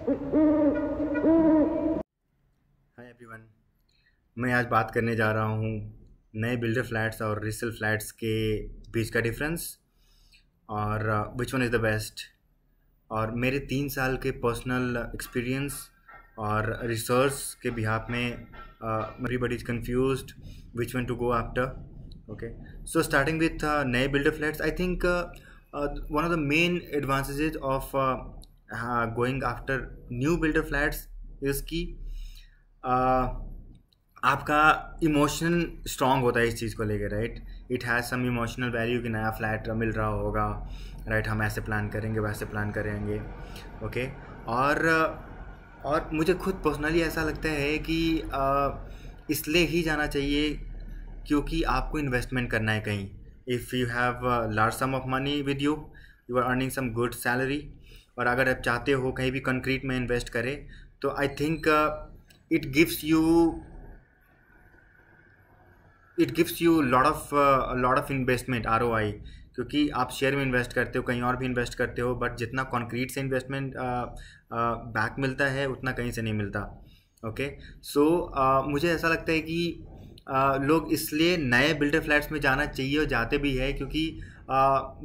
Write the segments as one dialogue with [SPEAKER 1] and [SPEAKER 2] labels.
[SPEAKER 1] Hi everyone, मैं आज बात करने जा रहा हूँ नए बिल्डर फ्लैट्स और रीसेल फ्लैट्स के बीच का डिफरेंस और which one is the best. और मेरे 3 साल के पर्सनल एक्सपीरियंस और रिसर्च के बिहाफ में everybody is confused which one to go after. Okay, so starting with नए builder flats, I think one of the main advantages of going after new builder flats is की आपका emotion strong होता है इस चीज़ को लेकर, right. It has some emotional value कि नया फ्लैट मिल रहा होगा, राइट। हम ऐसे प्लान करेंगे, वैसे प्लान करेंगे, ओके। और मुझे खुद पर्सनली ऐसा लगता है कि इसलिए ही जाना चाहिए क्योंकि आपको इन्वेस्टमेंट करना है कहीं। If you have large sum of money with you, you are earning some good salary, और अगर आप चाहते हो कहीं भी कंक्रीट में इन्वेस्ट करें, तो I think it gives you lot of investment ROI, क्योंकि आप शेयर में इन्वेस्ट करते हो, कहीं और भी इन्वेस्ट करते हो, बट जितना कंक्रीट से इन्वेस्टमेंट बैक मिलता है उतना कहीं से नहीं मिलता। ओके, सो मुझे ऐसा लगता है कि लोग इसलिए नए बिल्डर फ्लैट्स में जाना चाहिए और जाते भी है, क्योंकि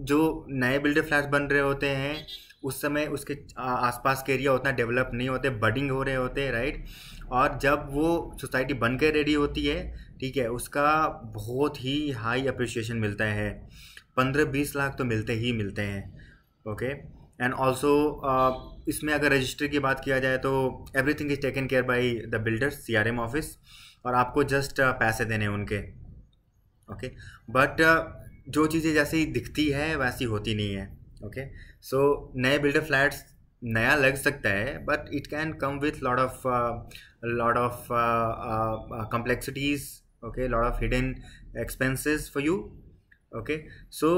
[SPEAKER 1] जो नए बिल्डर फ्लैट्स बन रहे होते हैं उस समय उसके आसपास के एरिया उतना डेवलप नहीं होते, बडिंग हो रहे होते हैं, राइट। और जब वो सोसाइटी बन के रेडी होती है, ठीक है, उसका बहुत ही हाई अप्रिसिएशन मिलता है। 15-20 लाख तो मिलते ही मिलते हैं। ओके, एंड ऑल्सो इसमें अगर रजिस्ट्री की बात किया जाए तो everything is taken care by the builders, CRM office, और आपको जस्ट पैसे देने उनके। ओके, बट जो चीज़ें जैसी दिखती है वैसी होती नहीं है। ओके, सो नए बिल्डर फ्लैट्स नया लग सकता है, but it can come with lot of complexities, okay, lot of hidden expenses for you। Okay, so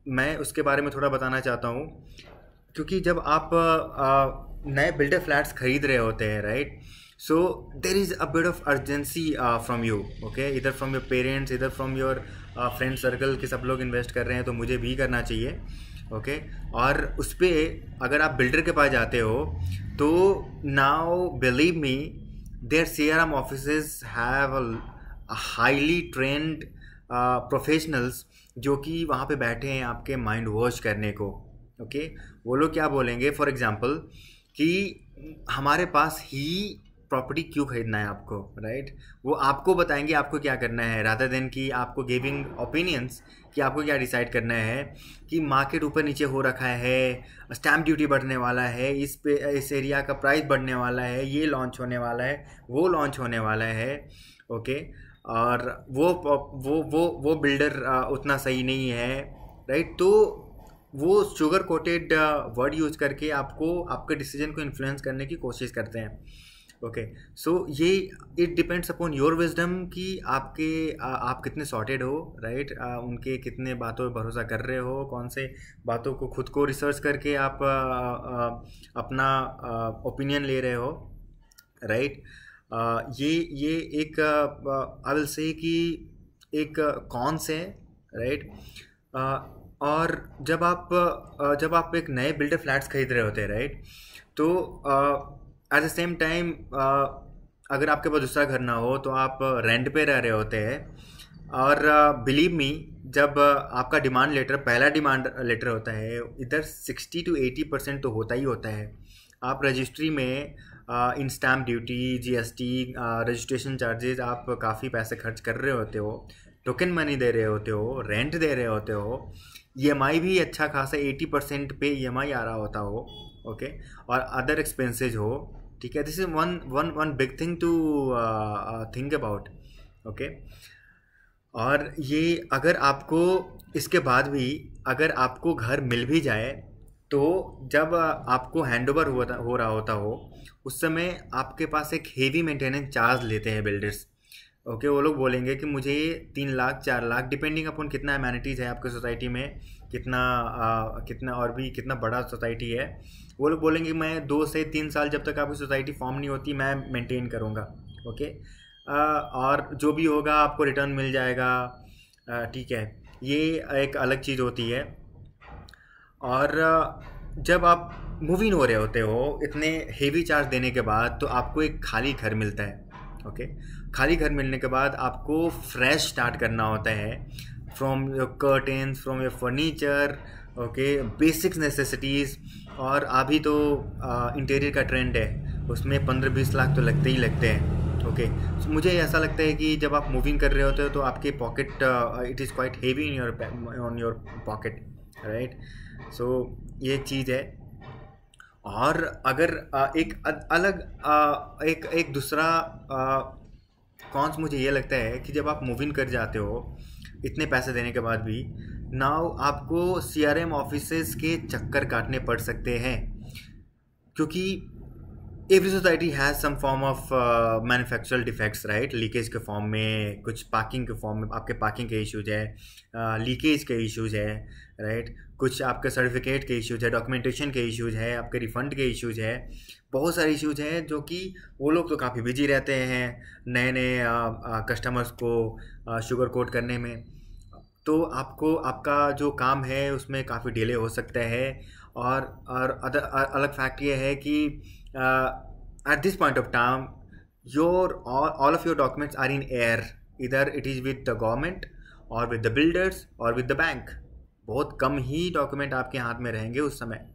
[SPEAKER 1] मैं उसके बारे में थोड़ा बताना चाहता हूँ, क्योंकि जब आप नए बिल्डर फ्लैट्स खरीद रहे होते हैं, right, so there is a bit of urgency from you, okay, इधर फ्रॉम योर पेरेंट्स, इधर फ्रॉम योर फ्रेंड सर्कल के सब लोग इन्वेस्ट कर रहे हैं तो मुझे भी करना चाहिए। ओके, और उस पर अगर आप बिल्डर के पास जाते हो तो now believe me, their CRM offices have a highly trained professionals जो कि वहाँ पे बैठे हैं आपके माइंड वॉश करने को। ओके, वो लोग क्या बोलेंगे, फॉर एग्जांपल, कि हमारे पास ही प्रॉपर्टी क्यों खरीदना है आपको, राइट। वो आपको बताएंगे आपको क्या करना है, रादर देन कि आपको गिविंग ओपिनियंस कि आपको क्या डिसाइड करना है। कि मार्केट ऊपर नीचे हो रखा है, स्टैम्प ड्यूटी बढ़ने वाला है, इस एरिया का प्राइस बढ़ने वाला है, ये लॉन्च होने वाला है, वो लॉन्च होने वाला है। ओके, और वो बिल्डर उतना सही नहीं है, राइट। तो वो शुगर कोटेड वर्ड यूज करके आपको आपके डिसीजन को इन्फ्लुएंस करने की कोशिश करते हैं। ओके, सो ये it depends upon your wisdom कि आप कितने सॉर्टेड हो, राइट। उनके कितने बातों पर भरोसा कर रहे हो, कौन से बातों को खुद को रिसर्च करके आप अपना ओपिनियन ले रहे हो, राइट। ये एक आई विल से कि एक कॉन्स है, राइट। और जब आप एक नए बिल्डर फ्लैट्स खरीद रहे होते हैं, राइट, तो एट द सेम टाइम अगर आपके पास दूसरा घर ना हो तो आप रेंट पे रह रहे होते हैं। और बिलीव मी, जब आपका डिमांड लेटर, पहला डिमांड लेटर होता है, इधर 60 to 80% तो होता ही होता है। आप रजिस्ट्री में in stamp duty, GST, registration charges, आप काफ़ी पैसे खर्च कर रहे होते हो, टोकन मनी दे रहे होते हो, रेंट दे रहे होते हो, EMI भी अच्छा खासा 80% पे EMI आ रहा होता हो, ओके, और अदर एक्सपेंसेज हो, ठीक है। This is one big thing to think about. Okay, और ये अगर आपको इसके बाद भी अगर आपको घर मिल भी जाए, तो जब आपको हैंडओवर हो रहा होता हो, उस समय आपके पास एक हेवी मेंटेनेंस चार्ज लेते हैं बिल्डर्स। ओके, वो लोग बोलेंगे कि मुझे 3 लाख 4 लाख, डिपेंडिंग अपॉन कितना अमेनिटीज़ है आपके सोसाइटी में, कितना और भी कितना बड़ा सोसाइटी है, वो लोग बोलेंगे मैं 2 से 3 साल, जब तक आपकी सोसाइटी फॉर्म नहीं होती, मैं मेंटेन करूँगा। ओके, और जो भी होगा आपको रिटर्न मिल जाएगा, ठीक है। ये एक अलग चीज़ होती है। और जब आप मूव इन हो रहे होते हो इतने हेवी चार्ज देने के बाद, तो आपको एक खाली घर मिलता है। ओके, खाली घर मिलने के बाद आपको फ्रेश स्टार्ट करना होता है, from your curtains, from your furniture, okay, basics necessities. और अभी तो इंटीरियर का ट्रेंड है, उसमें 15-20 लाख तो लगते ही लगते हैं। ओके, so मुझे ऐसा लगता है कि जब आप मूविंग कर रहे होते हो तो आपके pocket, it is quite heavy in your on your pocket, right. So ये एक चीज़ है। और अगर एक दूसरा कॉन्स मुझे ये लगता है कि जब आप मूव इन कर जाते हो इतने पैसे देने के बाद भी, नाउ आपको CRM ऑफिसेस के चक्कर काटने पड़ सकते हैं, क्योंकि every society has some form of manufactural defects, right. Leakage के फॉर्म में, कुछ पार्किंग के फॉर्म में आपके पार्किंग के इश्यूज है, लीकेज के इश्यूज है, राइट। कुछ आपके सर्टिफिकेट के इश्यूज है, डॉक्यूमेंटेशन के इश्यूज है, आपके रिफ़ंड के इश्यूज है। बहुत सारे इश्यूज हैं जो कि वो लोग तो काफ़ी बिजी रहते हैं नए नए कस्टमर्स को शुगर कोट करने में। तो आपको आपका जो काम है उसमें काफ़ी डिले हो सकता है। और अलग फैक्ट ये है कि at this point of time all of your documents are in air, either it is with the government or with the builders or with the bank। बहुत कम ही डॉक्यूमेंट आपके हाथ में रहेंगे उस समय,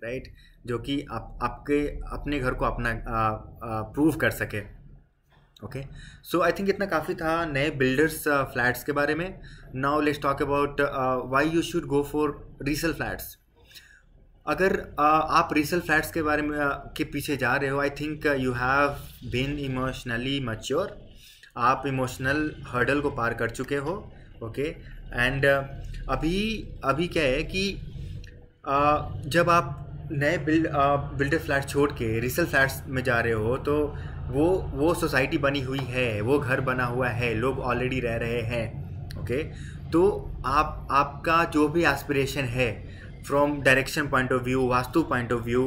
[SPEAKER 1] राइट, जो कि आपके अपने घर को अपना प्रूव कर सके। ओके, सो आई थिंक इतना काफ़ी था नए बिल्डर्स फ्लैट्स के बारे में। Now let's talk about why you should go for resale flats. अगर आप रीसेल फ्लैट्स के बारे में के पीछे जा रहे हो, I think you have been emotionally mature. आप इमोशनल हर्डल को पार कर चुके हो। ओके, एंड अभी क्या है कि जब आप नए बिल्डर फ्लैट छोड़ के रीसेल फ्लैट्स में जा रहे हो, तो वो सोसाइटी बनी हुई है, वो घर बना हुआ है, लोग ऑलरेडी रह रहे हैं। ओके, तो आपका जो भी एस्पिरेशन है, from direction point of view, vastu point of view,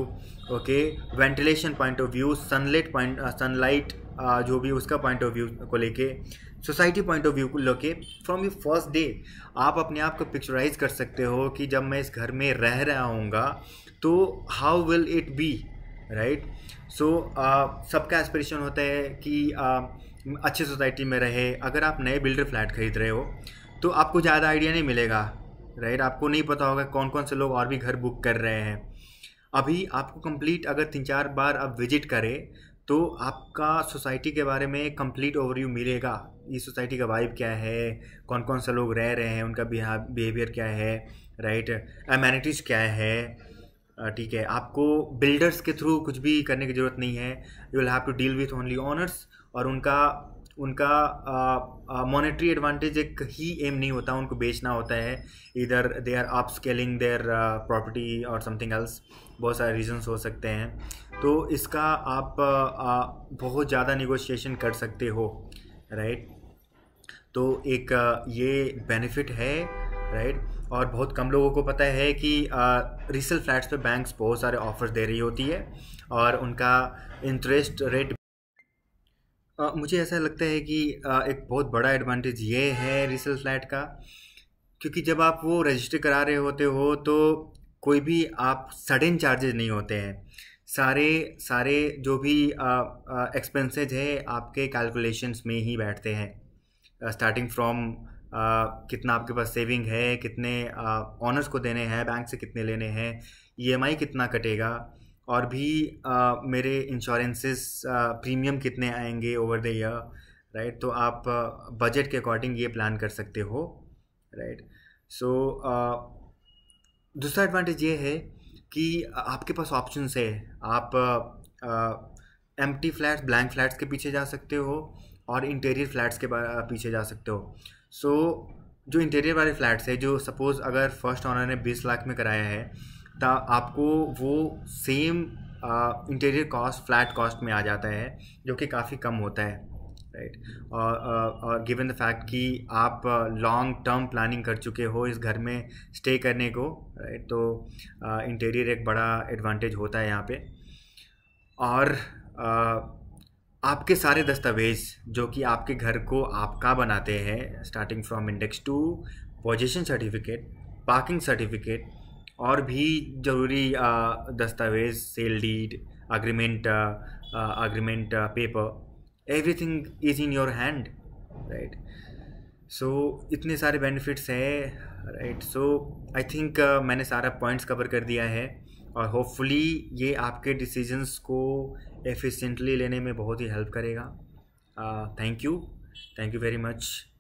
[SPEAKER 1] okay, ventilation point of view, sunlight जो भी उसका पॉइंट ऑफ व्यू को लेके, सोसाइटी पॉइंट ऑफ व्यू को लेके, फ्रॉम योर फर्स्ट डे आप अपने आप को पिक्चराइज कर सकते हो कि जब मैं इस घर में रह रहा हूँगा तो how will it be, right. So सबका एस्पिरेशन होता है कि अच्छी सोसाइटी में रहे। अगर आप नए बिल्डर फ्लैट खरीद रहे हो तो आपको ज़्यादा आइडिया नहीं मिलेगा, राइट। आपको नहीं पता होगा कौन कौन से लोग और भी घर बुक कर रहे हैं। अभी आपको कंप्लीट अगर 3-4 बार आप विजिट करें तो आपका सोसाइटी के बारे में कंप्लीट ओवरव्यू मिलेगा। ये सोसाइटी का वाइब क्या है, कौन कौन से लोग रह रहे हैं, उनका बिहेवियर क्या है, राइट, अमेनिटीज़ क्या है, ठीक है। आपको बिल्डर्स के थ्रू कुछ भी करने की ज़रूरत नहीं है। You will have to deal with only owners. और उनका मॉनेटरी एडवांटेज एक ही एम नहीं होता, उनको बेचना होता है। इधर they are upscaling their property और समथिंग एल्स, बहुत सारे रीजंस हो सकते हैं। तो इसका आप बहुत ज़्यादा निगोशिएशन कर सकते हो, राइट। तो एक ये बेनिफिट है, राइट। और बहुत कम लोगों को पता है कि रीसेल फ्लैट्स पे बैंक्स बहुत सारे ऑफर्स दे रही होती है और उनका इंटरेस्ट रेट, मुझे ऐसा लगता है कि एक बहुत बड़ा एडवांटेज ये है रीसेल फ्लैट का, क्योंकि जब आप वो रजिस्टर करा रहे होते हो तो कोई भी आप सडन चार्जेस नहीं होते हैं। सारे जो भी एक्सपेंसेज है आपके कैलकुलेशंस में ही बैठते हैं, स्टार्टिंग फ्रॉम कितना आपके पास सेविंग है, कितने ऑनर्स को देने हैं, बैंक से कितने लेने हैं, EMI कितना कटेगा, और भी मेरे इंश्योरेंसेस प्रीमियम कितने आएंगे ओवर द ईयर, राइट। तो आप बजट के अकॉर्डिंग ये प्लान कर सकते हो, राइट। सो दूसरा एडवांटेज ये है कि आपके पास ऑप्शंस है। आप एम्प्टी फ्लैट्स, ब्लैंक फ्लैट्स के पीछे जा सकते हो और इंटीरियर फ्लैट्स के पीछे जा सकते हो। सो जो इंटीरियर वाले फ्लैट्स है, जो सपोज़ अगर फर्स्ट ऑनर ने 20 लाख में कराया है, तो आपको वो same interior cost flat cost में आ जाता है, जो कि काफ़ी कम होता है, राइट। और गिवन द फैक्ट कि आप लॉन्ग टर्म प्लानिंग कर चुके हो इस घर में स्टे करने को, राइट, तो इंटीरियर एक बड़ा एडवांटेज होता है यहाँ पे। और आपके सारे दस्तावेज़ जो कि आपके घर को आपका बनाते हैं, starting from index 2, position certificate, parking certificate और भी ज़रूरी दस्तावेज, sale deed, agreement paper, everything is in your hand, right? So इतने सारे बेनिफिट्स हैं, राइट? सो आई थिंक मैंने सारा पॉइंट्स कवर कर दिया है, और होपफुली ये आपके डिसीजंस को एफिशिएंटली लेने में बहुत ही हेल्प करेगा। Thank you very much.